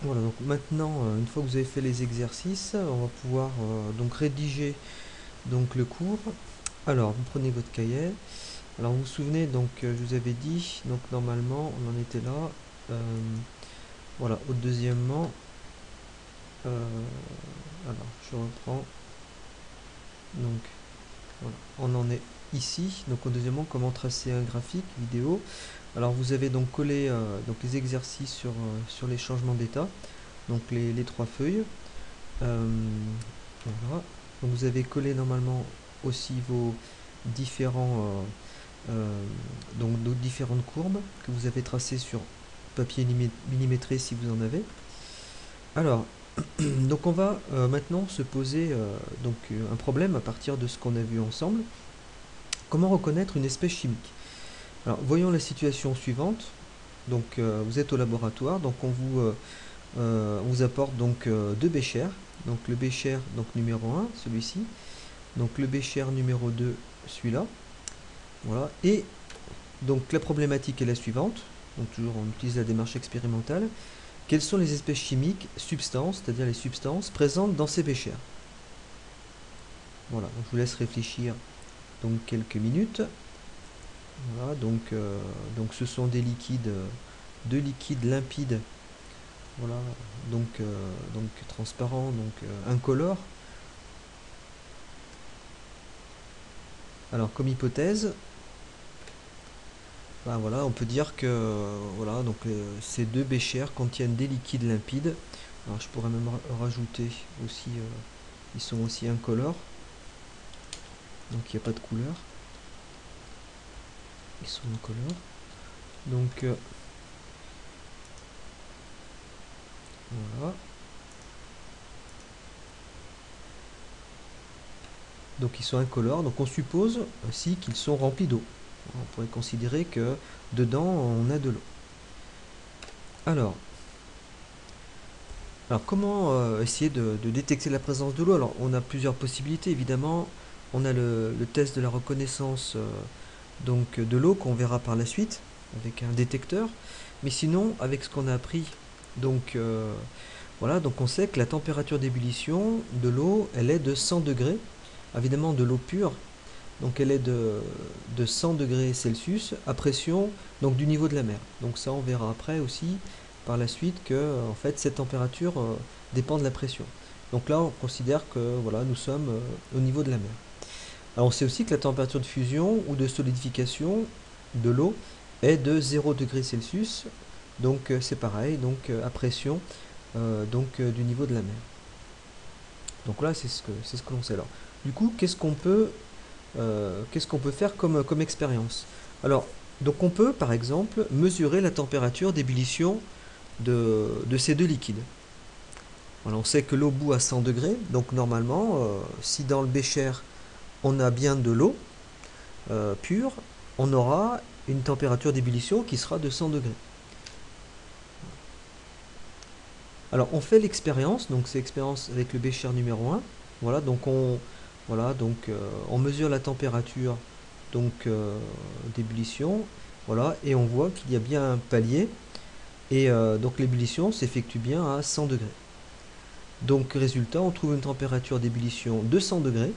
Voilà, donc maintenant, une fois que vous avez fait les exercices, on va pouvoir donc rédiger donc le cours. Alors, vous prenez votre cahier. Alors, vous vous souvenez, donc je vous avais dit, donc normalement, on en était là. Euh, voilà, au deuxièmement, alors je reprends. Donc, voilà, on en est ici. Donc, au deuxièmement, comment tracer un graphique vidéo. Alors, vous avez donc collé donc les exercices sur les changements d'état, donc les trois feuilles. Euh, voilà. Donc vous avez collé normalement aussi vos différents donc nos différentes courbes que vous avez tracées sur papier millimétré si vous en avez. Alors, donc on va maintenant se poser un problème à partir de ce qu'on a vu ensemble. Comment reconnaître une espèce chimique? Alors, voyons la situation suivante. Donc, vous êtes au laboratoire, donc on vous apporte donc deux béchers. Donc le bécher donc numéro un, celui-ci. Donc le bécher numéro 2, celui-là. Voilà. Et donc la problématique est la suivante. Donc toujours on utilise la démarche expérimentale. Quelles sont les espèces chimiques, substances, c'est-à-dire les substances présentes dans ces béchers? Voilà, donc je vous laisse réfléchir donc quelques minutes. Voilà, donc ce sont des liquides, deux liquides limpides, voilà, donc transparents, donc incolores. Alors comme hypothèse, ben voilà, on peut dire que voilà, donc ces deux béchers contiennent des liquides limpides. Alors je pourrais même rajouter aussi, ils sont aussi incolores, donc il n'y a pas de couleur. Ils sont incolores. Donc voilà. Donc ils sont incolores. Donc on suppose aussi qu'ils sont remplis d'eau. On pourrait considérer que dedans on a de l'eau. Alors, Alors comment essayer de détecter la présence de l'eau? Alors on a plusieurs possibilités évidemment. On a le test de la reconnaissance donc de l'eau qu'on verra par la suite avec un détecteur. Mais sinon avec ce qu'on a appris, donc voilà, donc on sait que la température d'ébullition de l'eau elle est de 100 degrés. Évidemment de l'eau pure. Donc elle est de 100 degrés Celsius à pression donc du niveau de la mer. Donc ça on verra après aussi par la suite que en fait cette température dépend de la pression. Donc là on considère que voilà nous sommes au niveau de la mer. Alors on sait aussi que la température de fusion ou de solidification de l'eau est de 0 degré Celsius. Donc c'est pareil donc à pression du niveau de la mer. Donc là c'est ce que l'on sait. Alors du coup qu'est-ce qu'on peut faire comme expérience? Alors, donc on peut par exemple mesurer la température d'ébullition de ces deux liquides. Voilà, on sait que l'eau bout à 100 degrés, donc normalement, si dans le bécher on a bien de l'eau pure, on aura une température d'ébullition qui sera de 100 degrés. Alors on fait l'expérience, donc c'est l'expérience avec le bécher numéro 1. On mesure la température d'ébullition, voilà, et on voit qu'il y a bien un palier, et donc l'ébullition s'effectue bien à 100 degrés. Donc résultat, on trouve une température d'ébullition de 100 degrés.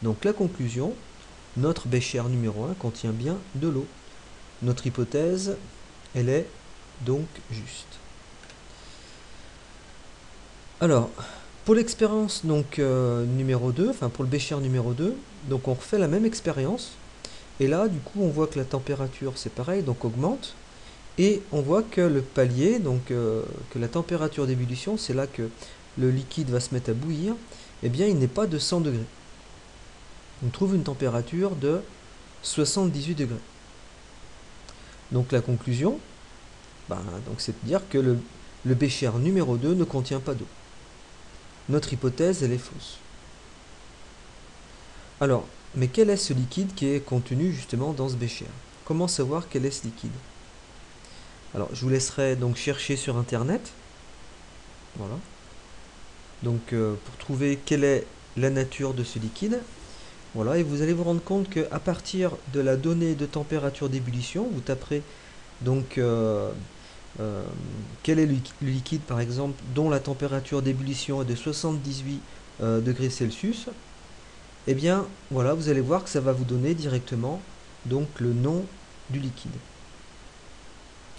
Donc la conclusion, notre bécher numéro 1 contient bien de l'eau. Notre hypothèse, elle est donc juste. Alors, pour l'expérience numéro 2, enfin pour le bécher numéro 2, donc on refait la même expérience. Et là, du coup, on voit que la température, c'est pareil, donc augmente. Et on voit que le palier, que la température d'ébullition, c'est là que le liquide va se mettre à bouillir, eh bien il n'est pas de 100 degrés. On trouve une température de 78 degrés. Donc la conclusion, c'est de dire que le bécher numéro 2 ne contient pas d'eau. Notre hypothèse, elle est fausse. Alors, mais quel est ce liquide qui est contenu justement dans ce bécher? Comment savoir quel est ce liquide? Alors, je vous laisserai donc chercher sur internet. Voilà. Donc, pour trouver quelle est la nature de ce liquide. Voilà, et vous allez vous rendre compte qu'à partir de la donnée de température d'ébullition, vous taperez donc quel est le liquide par exemple dont la température d'ébullition est de 78 degrés Celsius, et bien voilà, vous allez voir que ça va vous donner directement donc le nom du liquide.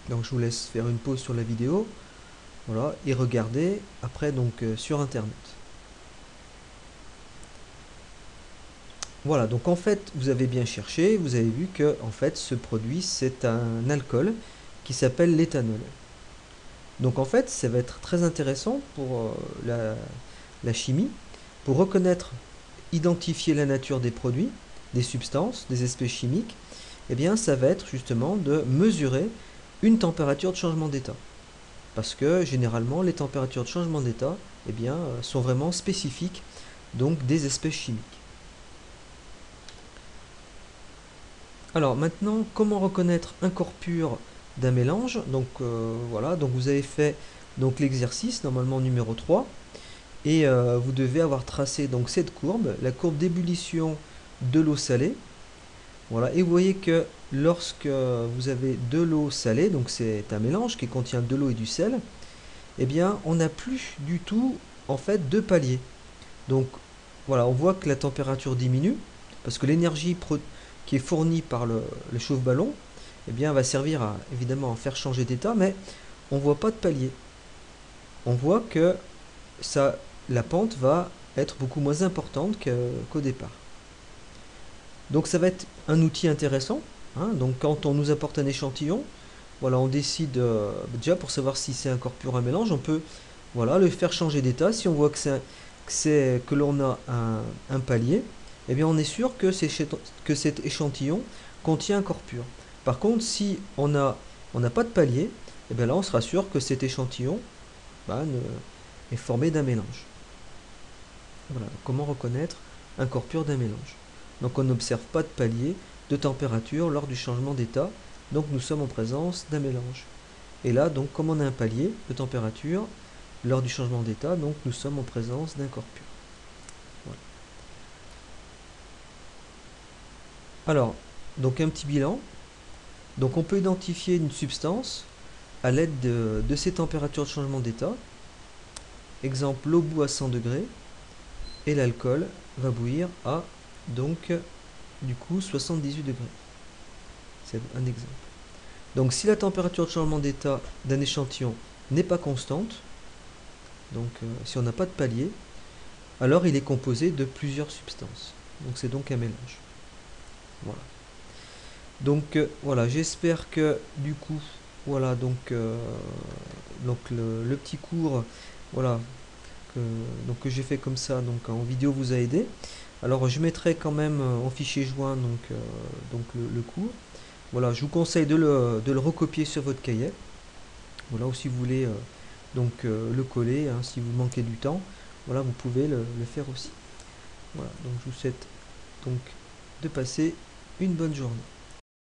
Donc je vous laisse faire une pause sur la vidéo, voilà, et regarder après donc sur internet. Voilà, donc en fait vous avez bien cherché, vous avez vu que en fait ce produit c'est un alcool qui s'appelle l'éthanol. Donc en fait ça va être très intéressant pour la chimie, pour reconnaître, identifier la nature des produits, des substances, des espèces chimiques. Eh bien ça va être justement de mesurer une température de changement d'état. Parce que généralement les températures de changement d'état eh bien, sont vraiment spécifiques donc des espèces chimiques. Alors maintenant, comment reconnaître un corps pur d'un mélange? Donc voilà, donc vous avez fait donc l'exercice normalement numéro 3 et vous devez avoir tracé donc cette courbe, la courbe d'ébullition de l'eau salée. Voilà, et vous voyez que lorsque vous avez de l'eau salée, donc c'est un mélange qui contient de l'eau et du sel, eh bien on n'a plus du tout en fait de palier. Donc voilà, on voit que la température diminue parce que l'énergie qui est fournie par le chauffe-ballon eh bien, va servir à évidemment à faire changer d'état, mais on ne voit pas de palier. On voit que la pente va être beaucoup moins importante qu'au départ. Donc ça va être un outil intéressant. Hein. Donc quand on nous apporte un échantillon, voilà, on décide déjà pour savoir si c'est un corps pur ou un mélange, on peut voilà, le faire changer d'état. Si on voit que l'on a un palier, eh bien on est sûr que cet échantillon contient un corps pur. Par contre, si on n'a pas de palier, eh bien là on sera sûr que cet échantillon est formé d'un mélange. Voilà, comment reconnaître un corps pur d'un mélange. Donc on n'observe pas de palier de température lors du changement d'état, donc nous sommes en présence d'un mélange. Et là, donc, comme on a un palier de température lors du changement d'état, donc nous sommes en présence d'un corps pur. Voilà. Alors, donc un petit bilan. Donc on peut identifier une substance à l'aide de ces températures de changement d'état. Exemple, l'eau bout à 100 degrés et l'alcool va bouillir à donc du coup 78 degrés. C'est un exemple. Donc si la température de changement d'état d'un échantillon n'est pas constante, donc si on n'a pas de palier, alors il est composé de plusieurs substances. Donc c'est donc un mélange. Voilà. Donc voilà, j'espère que du coup, voilà, donc le petit cours, voilà, que j'ai fait comme ça, donc en vidéo vous a aidé. Alors je mettrai quand même en fichier joint donc le cours. Voilà, je vous conseille de le recopier sur votre cahier. Voilà, ou si vous voulez le coller, hein, si vous manquez du temps, voilà, vous pouvez le faire aussi. Voilà, donc je vous souhaite donc de passer une bonne journée.